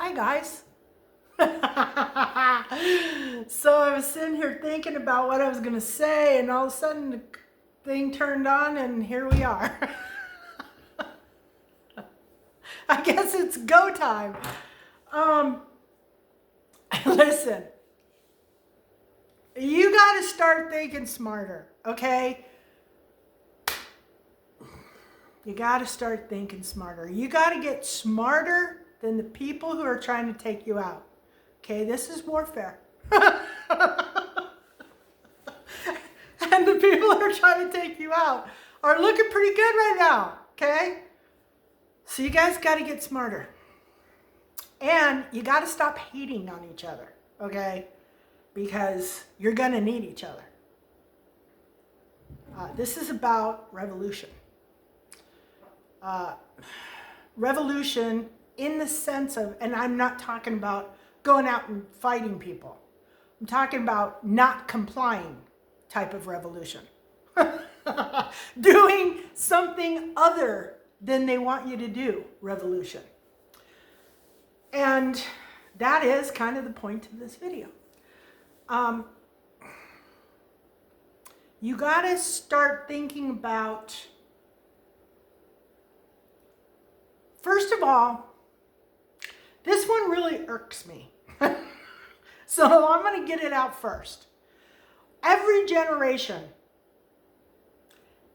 Hi guys. So I was sitting here thinking about what I was going to say, and all of a sudden the thing turned on and here we are. I guess it's go time. Listen, you got to start thinking smarter, okay? You got to start thinking smarter. You got to get smarter than the people who are trying to take you out. Okay, this is warfare. And the people who are trying to take you out are looking pretty good right now, okay? So you guys got to get smarter. And you got to stop hating on each other, okay? Because you're going to need each other. This is about revolution. Revolution in the sense of, and I'm not talking about going out and fighting people. I'm talking about not complying type of revolution. Doing something other than they want you to do revolution. And that is kind of the point of this video. You got to start thinking about, first of all, this one really irks me. So I'm going to get it out first. Every generation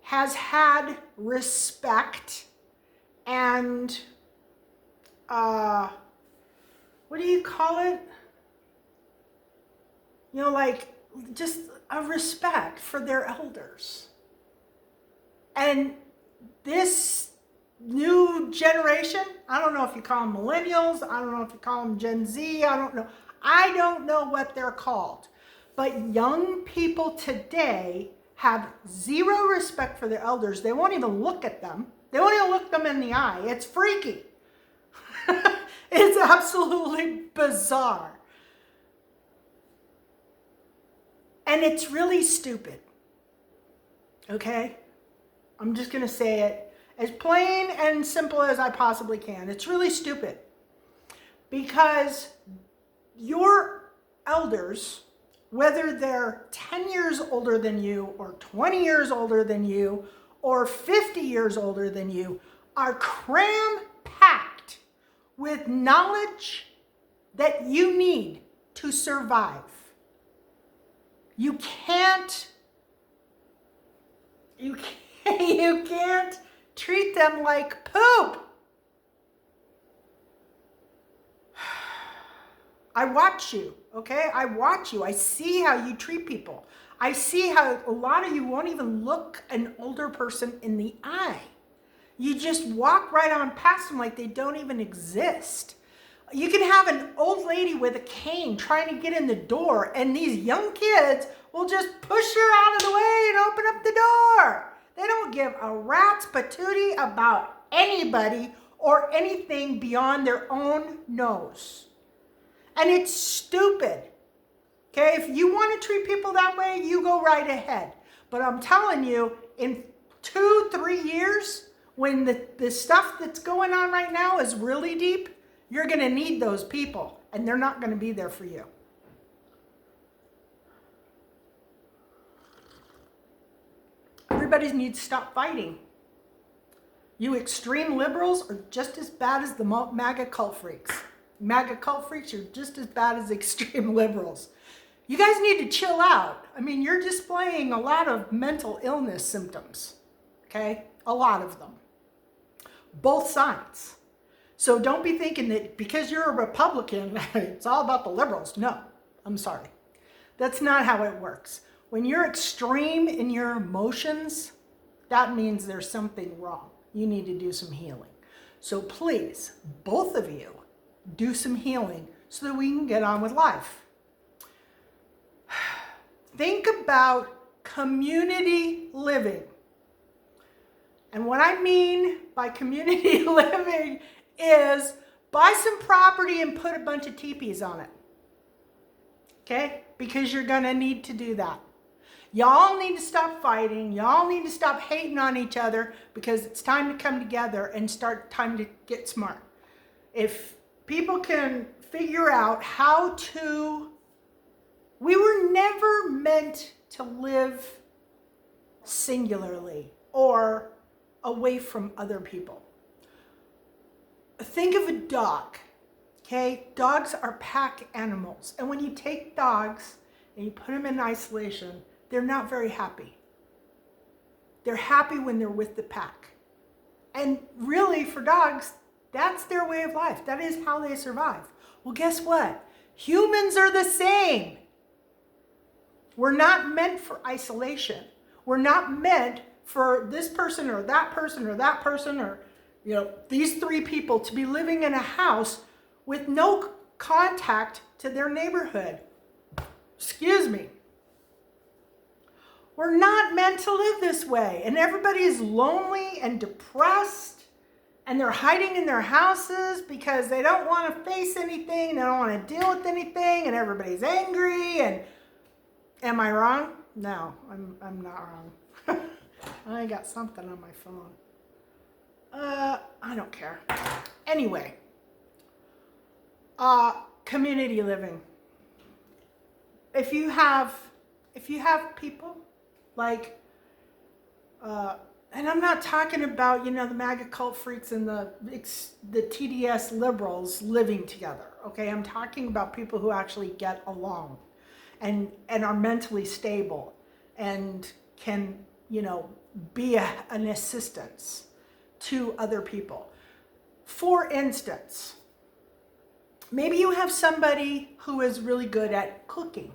has had respect and, what do you call it? You know, like just a respect for their elders. And this new generation, I don't know if you call them millennials, I don't know if you call them Gen Z, I don't know what they're called. But young people today have zero respect for their elders. They won't even look at them. They won't even look them in the eye. It's freaky. It's absolutely bizarre. And it's really stupid. Okay? I'm just going to say it as plain and simple as I possibly can. It's really stupid. Because your elders, whether they're 10 years older than you, or 20 years older than you, or 50 years older than you, are cram-packed with knowledge that you need to survive. You can't treat them like poop. I watch you, okay? I watch you. I see how you treat people. I see how a lot of you won't even look an older person in the eye. You just walk right on past them like they don't even exist. You can have an old lady with a cane trying to get in the door, and these young kids will just push her out of the way and open up the door. They don't give a rat's patootie about anybody or anything beyond their own nose. And it's stupid. Okay, if you want to treat people that way, you go right ahead. But I'm telling you, in 2-3 years, when the stuff that's going on right now is really deep, you're going to need those people, and they're not going to be there for you. Everybody needs to stop fighting. You extreme liberals are just as bad as the MAGA cult freaks. MAGA cult freaks are just as bad as extreme liberals. You guys need to chill out. I mean, you're displaying a lot of mental illness symptoms, okay? A lot of them. Both sides. So don't be thinking that because you're a Republican, it's all about the liberals. No, I'm sorry. That's not how it works. When you're extreme in your emotions, that means there's something wrong. You need to do some healing. So please, both of you, do some healing so that we can get on with life. Think about community living. And what I mean by community living is buy some property and put a bunch of teepees on it. Okay? Because you're going to need to do that. Y'all need to stop fighting. Y'all need to stop hating on each other, because it's time to come together and start time to get smart. If people can figure out how to, we were never meant to live singularly or away from other people. Think of a dog, okay? Dogs are pack animals. And when you take dogs and you put them in isolation, they're not very happy. They're happy when they're with the pack. And really, for dogs, that's their way of life. That is how they survive. Well, guess what? Humans are the same. We're not meant for isolation. We're not meant for this person or that person or that person or, you know, these three people to be living in a house with no contact to their neighborhood. Excuse me. We're not meant to live this way. And everybody is lonely and depressed, and they're hiding in their houses because they don't want to face anything, they don't want to deal with anything, and everybody's angry. And am I wrong? No, I'm not wrong. I got something on my phone. I don't care. Anyway, community living. If you have people like, and I'm not talking about, you know, the MAGA cult freaks and the TDS liberals living together. Okay, I'm talking about people who actually get along and are mentally stable and can, you know, be an assistance to other people. For instance, maybe you have somebody who is really good at cooking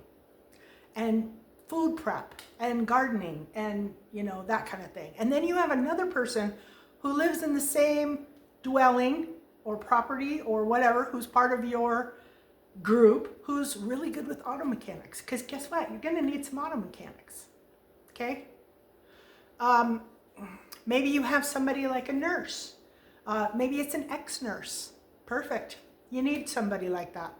and food prep and gardening and, you know, that kind of thing. And then you have another person who lives in the same dwelling or property or whatever, who's part of your group, who's really good with auto mechanics. Because guess what? You're going to need some auto mechanics. Okay? Maybe you have somebody like a nurse. Maybe it's an ex-nurse. Perfect. You need somebody like that.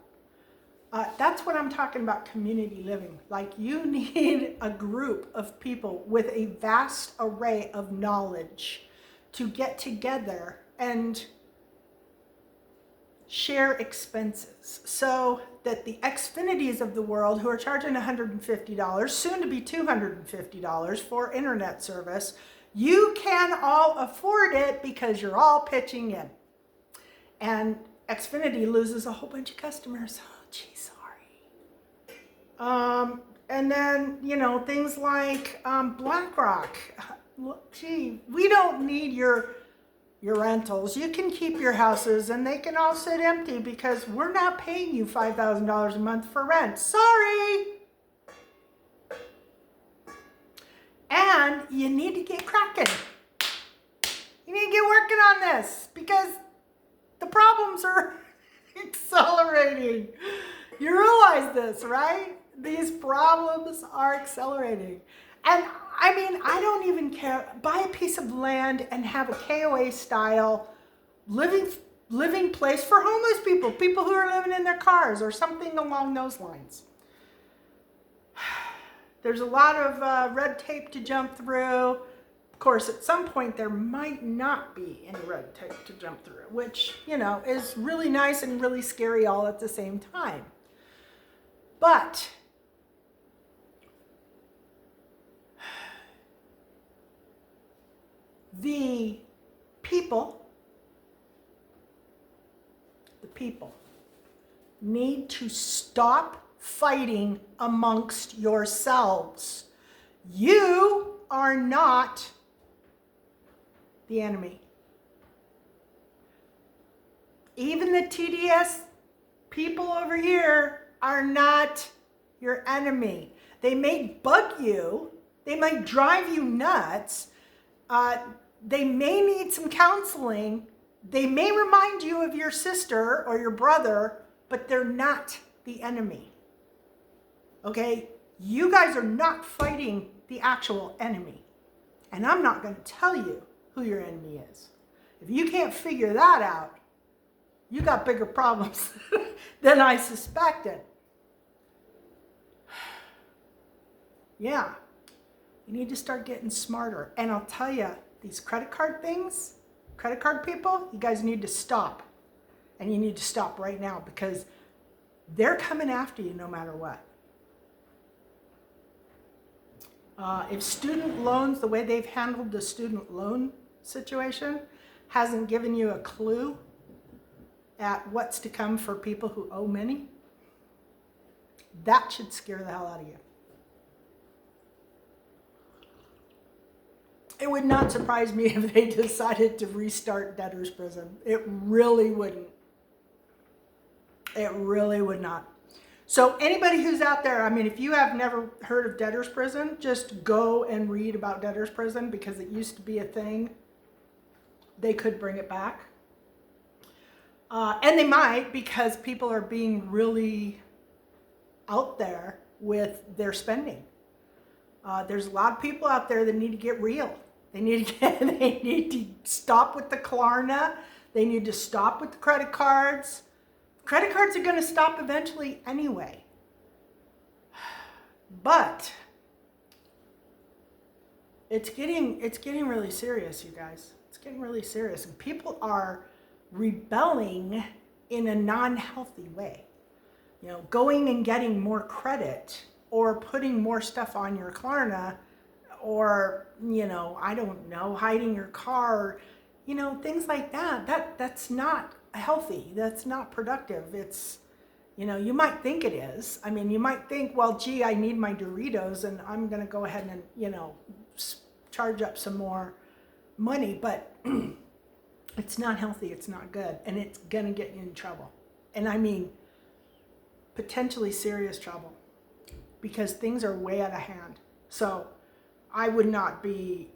That's what I'm talking about, community living. Like, you need a group of people with a vast array of knowledge to get together and share expenses so that the Xfinities of the world, who are charging $150, soon to be $250 for internet service, you can all afford it because you're all pitching in. And Xfinity loses a whole bunch of customers. Oh, gee, sorry. And then, you know, things like BlackRock. Gee, we don't need your rentals. You can keep your houses and they can all sit empty because we're not paying you $5,000 a month for rent. Sorry. And you need to get cracking. You need to get working on this because the problems are accelerating. You realize this, right? These problems are accelerating. And I mean, I don't even care. Buy a piece of land and have a KOA style living place for homeless people, people who are living in their cars or something along those lines. There's a lot of red tape to jump through. Of course, at some point there might not be any red tape to jump through, which, you know, is really nice and really scary all at the same time. But the people need to stop fighting amongst yourselves. You are not the enemy. Even the TDS people over here are not your enemy. They may bug you. They might drive you nuts. They may need some counseling. They may remind you of your sister or your brother, but they're not the enemy. Okay? You guys are not fighting the actual enemy. And I'm not going to tell you who your enemy is. If you can't figure that out, you got bigger problems than I suspected. Yeah. You need to start getting smarter. And I'll tell you, these credit card things, credit card people, you guys need to stop. And you need to stop right now because they're coming after you no matter what. If student loans, the way they've handled the student loan situation, hasn't given you a clue at what's to come for people who owe money, that should scare the hell out of you. It would not surprise me if they decided to restart debtor's prison. It really wouldn't. It really would not. So anybody who's out there, I mean, if you have never heard of debtor's prison, just go and read about debtor's prison because it used to be a thing. They could bring it back. And they might, because people are being really out there with their spending. There's a lot of people out there that need to get real. They need to stop with the Klarna. They need to stop with the credit cards. Credit cards are going to stop eventually anyway. But it's getting really serious, you guys. It's getting really serious. And people are rebelling in a non-healthy way. You know, going and getting more credit or putting more stuff on your Klarna or, you know, I don't know, hiding your car, you know, things like that. That's not healthy. That's not productive. It's, you know, you might think it is. I mean, you might think, well, gee, I need my Doritos and I'm going to go ahead and, you know, charge up some more money, but it's not healthy. It's not good. And it's going to get you in trouble. And I mean, potentially serious trouble because things are way out of hand. So I would not be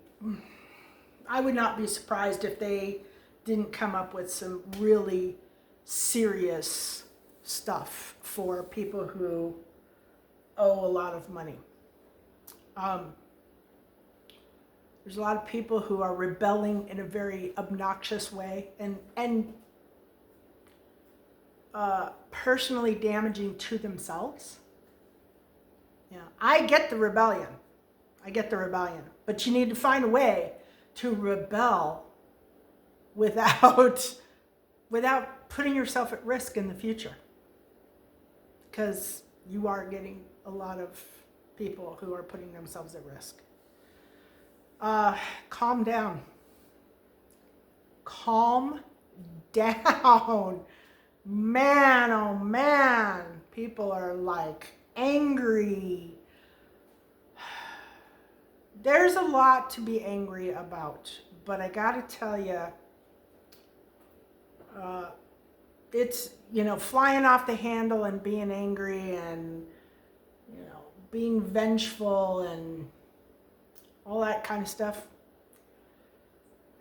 surprised if they didn't come up with some really serious stuff for people who owe a lot of money. There's a lot of people who are rebelling in a very obnoxious way and personally damaging to themselves. Yeah, I get the rebellion. But you need to find a way to rebel without putting yourself at risk in the future. Because you are getting a lot of people who are putting themselves at risk. Calm down. Calm down. Man, oh man. People are like angry. There's a lot to be angry about, but I gotta tell you, it's, you know, flying off the handle and being angry and, you know, being vengeful and all that kind of stuff.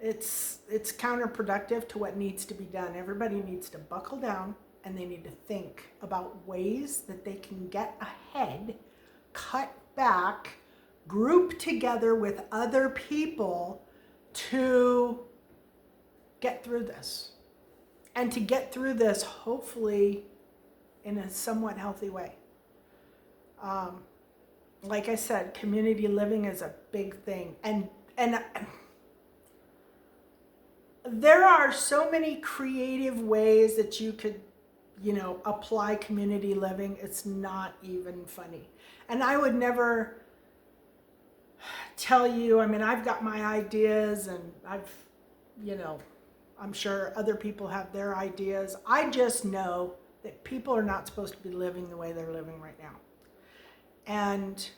It's counterproductive to what needs to be done. Everybody needs to buckle down and they need to think about ways that they can get ahead, cut back, group together with other people to get through this. And to get through this, hopefully, in a somewhat healthy way. Like I said, community living is a big thing. And there are so many creative ways that you could, you know, apply community living. It's not even funny. And I would never tell you, I mean, I've got my ideas and I've, you know, I'm sure other people have their ideas. I just know that people are not supposed to be living the way they're living right now. And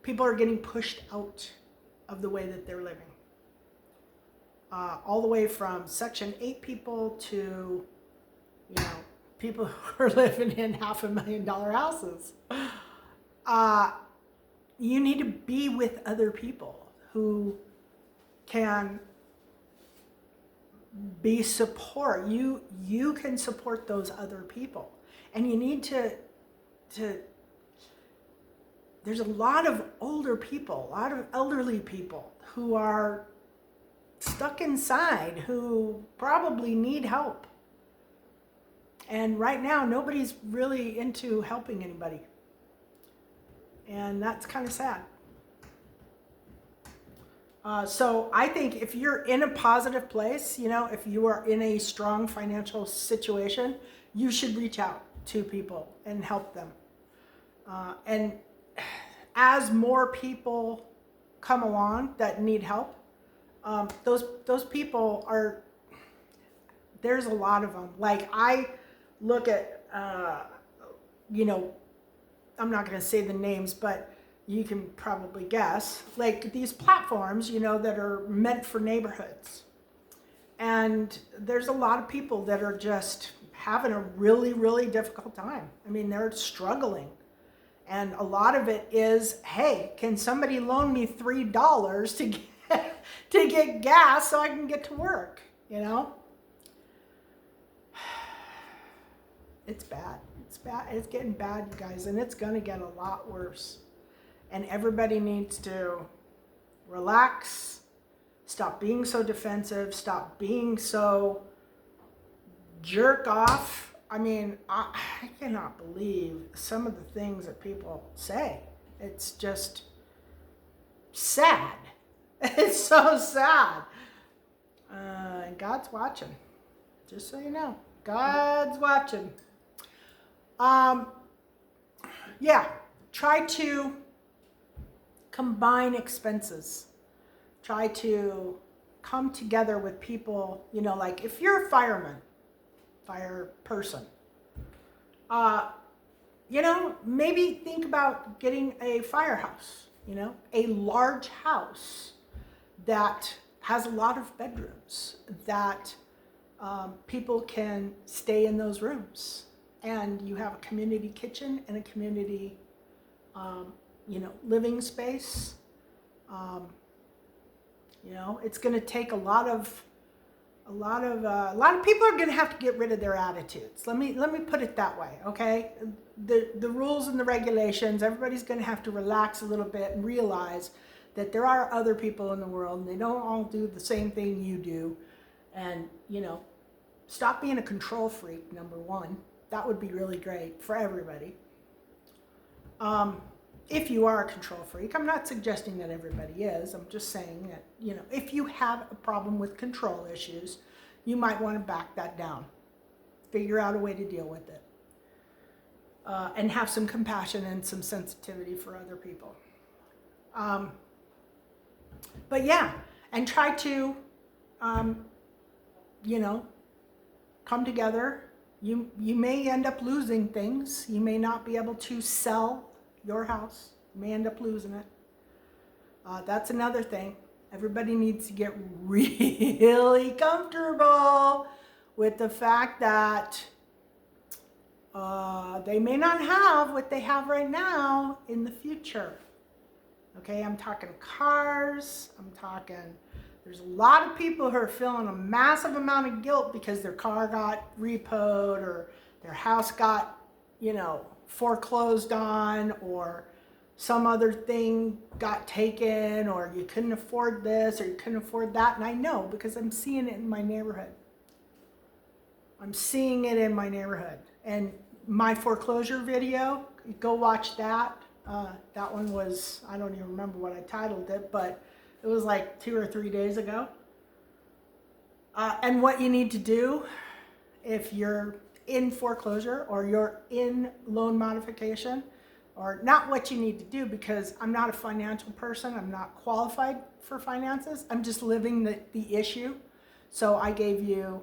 people are getting pushed out of the way that they're living. All the way from Section 8 people to, you know, people who are living in $500,000 houses. You need to be with other people who can be support. You can support those other people. And you need to there's a lot of older people, a lot of elderly people who are stuck inside, who probably need help. And right now, nobody's really into helping anybody. And that's kind of sad. So I think if you're in a positive place, if you are in a strong financial situation, you should reach out to people and help them. And as more people come along that need help, those people are, there's a lot of them. Like I look at, I'm not going to say the names, but you can probably guess, like these platforms, that are meant for neighborhoods. And there's a lot of people that are just having a really, really difficult time. I mean, they're struggling. And a lot of it is, hey, can somebody loan me $3 to get gas so I can get to work, It's bad. It's bad. It's getting bad, you guys, and it's going to get a lot worse. And everybody needs to relax, stop being so defensive, stop being so jerk off. I mean, I cannot believe some of the things that people say. It's just sad. It's so sad. And God's watching, just so you know. God's watching. Yeah, try to combine expenses. Try to come together with people, like if you're a fireman, fire person, maybe think about getting a firehouse, a large house that has a lot of bedrooms that people can stay in those rooms. And you have a community kitchen and a community, living space. It's going to take a lot of people are going to have to get rid of their attitudes. Let me put it that way, okay? The rules and the regulations, everybody's going to have to relax a little bit and realize that there are other people in the world and they don't all do the same thing you do. And, stop being a control freak, number one. That would be really great for everybody. If you are a control freak, I'm not suggesting that everybody is. I'm just saying that, if you have a problem with control issues, you might want to back that down. Figure out a way to deal with it. And have some compassion and some sensitivity for other people. But yeah, and try to, come together. You may end up losing things. You may not be able to sell your house. You may end up losing it. That's another thing. Everybody needs to get really comfortable with the fact that they may not have what they have right now in the future. Okay, I'm talking cars. There's a lot of people who are feeling a massive amount of guilt because their car got repoed or their house got, foreclosed on, or some other thing got taken, or you couldn't afford this or you couldn't afford that. And I know because I'm seeing it in my neighborhood. And my foreclosure video, go watch that. That one was, I don't even remember what I titled it, but it was like 2 or 3 days ago. And what you need to do if you're in foreclosure or you're in loan modification, or not what you need to do, because I'm not a financial person. I'm not qualified for finances. I'm just living the issue. So I gave you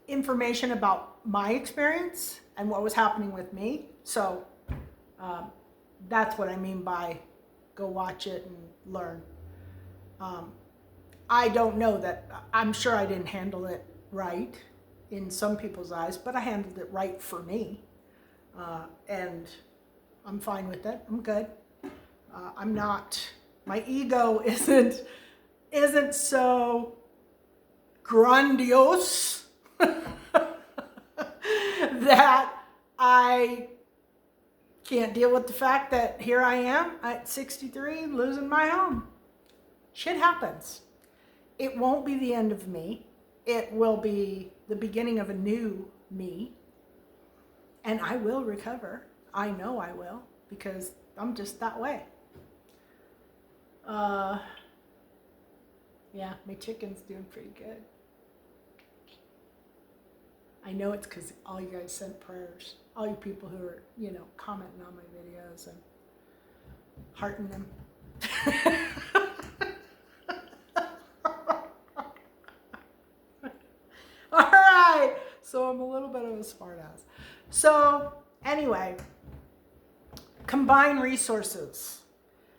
information about my experience and what was happening with me. So that's what I mean by go watch it and learn. I don't know that, I'm sure I didn't handle it right in some people's eyes, but I handled it right for me. And I'm fine with it. I'm good. I'm not, my ego isn't so grandiose that I can't deal with the fact that here I am at 63 losing my home. Shit happens. It won't be the end of me. It will be the beginning of a new me. And I will recover. I know I will, because I'm just that way. Uh, yeah, my chicken's doing pretty good. I know it's because all you guys sent prayers. All you people who are, commenting on my videos and hearting them. All right. So I'm a little bit of a smartass. So anyway, combine resources.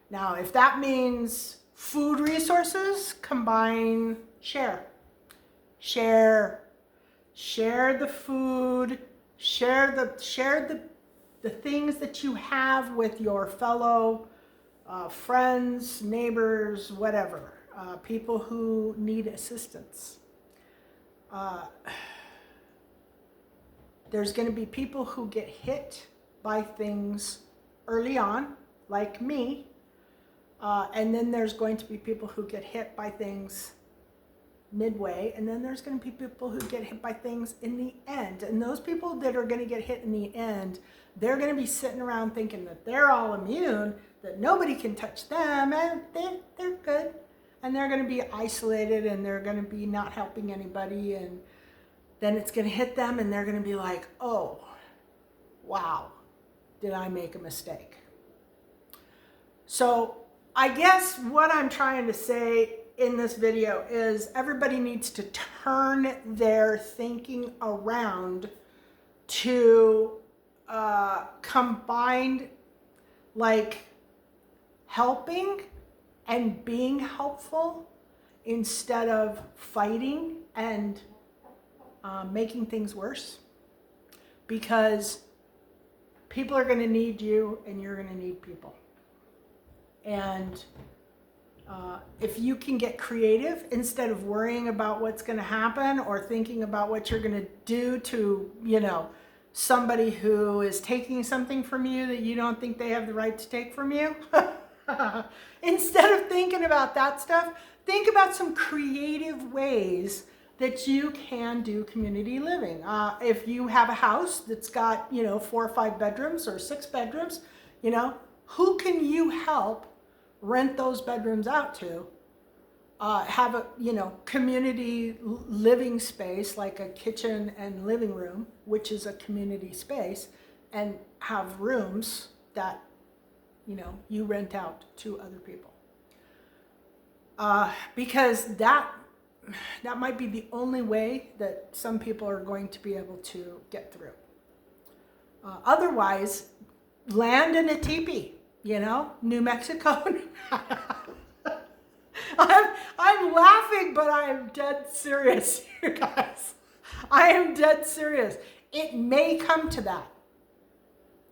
Now, if that means food resources, combine, share the food, share the things that you have with your fellow friends, neighbors, whatever, people who need assistance. There's going to be people who get hit by things early on, like me, and then there's going to be people who get hit by things midway, and then there's going to be people who get hit by things in the end. And those people that are going to get hit in the end, they're going to be sitting around thinking that they're all immune, that nobody can touch them, and they're good. And they're going to be isolated, and they're going to be not helping anybody, and then it's going to hit them, and they're going to be like, oh, wow, did I make a mistake? So I guess what I'm trying to say in this video is everybody needs to turn their thinking around to combine like helping and being helpful instead of fighting and making things worse, because people are going to need you and you're going to need people. And if you can get creative instead of worrying about what's going to happen or thinking about what you're going to do to, somebody who is taking something from you that you don't think they have the right to take from you, instead of thinking about that stuff, think about some creative ways that you can do community living. If you have a house that's got, 4 or 5 bedrooms or 6 bedrooms, who can you help rent those bedrooms out to? Have a, community living space like a kitchen and living room, which is a community space, and have rooms that, you rent out to other people. Because that might be the only way that some people are going to be able to get through. Otherwise, land in a teepee, New Mexico. I'm laughing, but I'm dead serious, you guys. I am dead serious. It may come to that.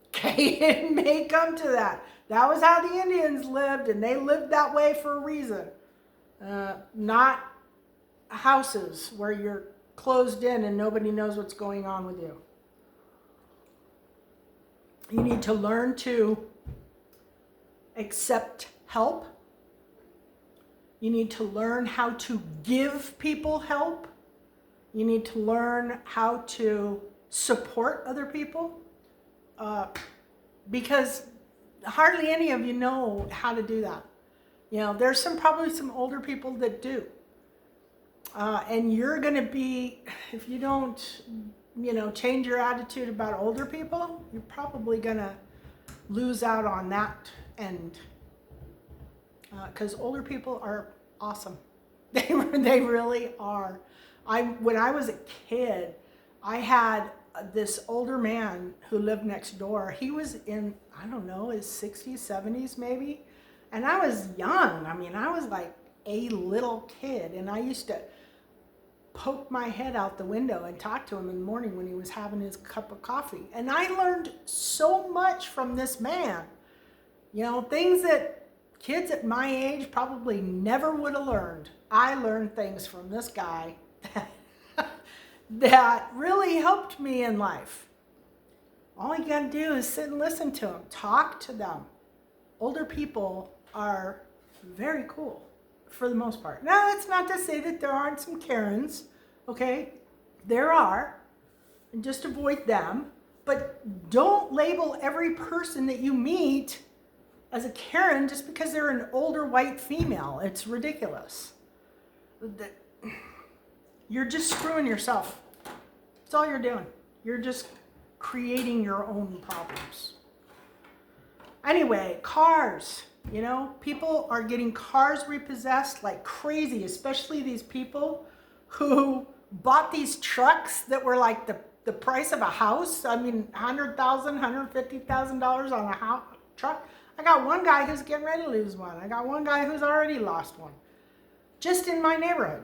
Okay, it may come to that. That was how the Indians lived, and they lived that way for a reason. Not houses where you're closed in and nobody knows what's going on with you. You need to learn to accept help. You need to learn how to give people help. You need to learn how to support other people, because hardly any of you know how to do that. There's probably some older people that do. And you're going to be, if you don't, change your attitude about older people, you're probably going to lose out on that end. Because older people are awesome. They really are. When I was a kid, I had this older man who lived next door. He was in, I don't know, his 60s, 70s maybe. And I was young. I was like a little kid. And I used to poke my head out the window and talk to him in the morning when he was having his cup of coffee. And I learned so much from this man. Things that kids at my age probably never would have learned. I learned things from this guy that really helped me in life. All you gotta do is sit and listen to them, talk to them. Older people are very cool for the most part. Now, that's not to say that there aren't some Karens, okay? There are, and just avoid them. But don't label every person that you meet as a Karen just because they're an older white female. It's ridiculous. You're just screwing yourself. That's all you're doing. You're just creating your own problems. Anyway, cars. You know, people are getting cars repossessed like crazy, especially these people who bought these trucks that were like the price of a house. I mean, $100,000, $150,000 on a truck. I got one guy who's getting ready to lose one. I got one guy who's already lost one, just in my neighborhood.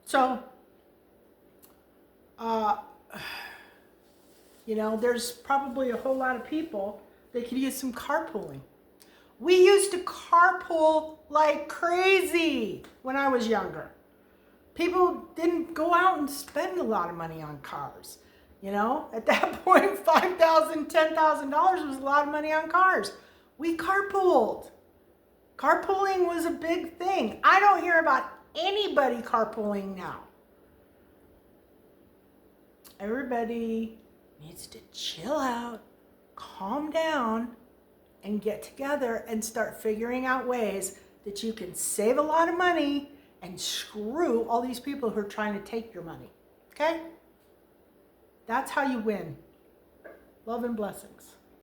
So, you know, there's probably a whole lot of people that could use some carpooling. We used to carpool like crazy when I was younger. People didn't go out and spend a lot of money on cars. You know, at that point, $5,000, $10,000 was a lot of money on cars. We carpooled. Carpooling was a big thing. I don't hear about anybody carpooling now. Everybody needs to chill out, calm down, and get together and start figuring out ways that you can save a lot of money and screw all these people who are trying to take your money. Okay? That's how you win. Love and blessings.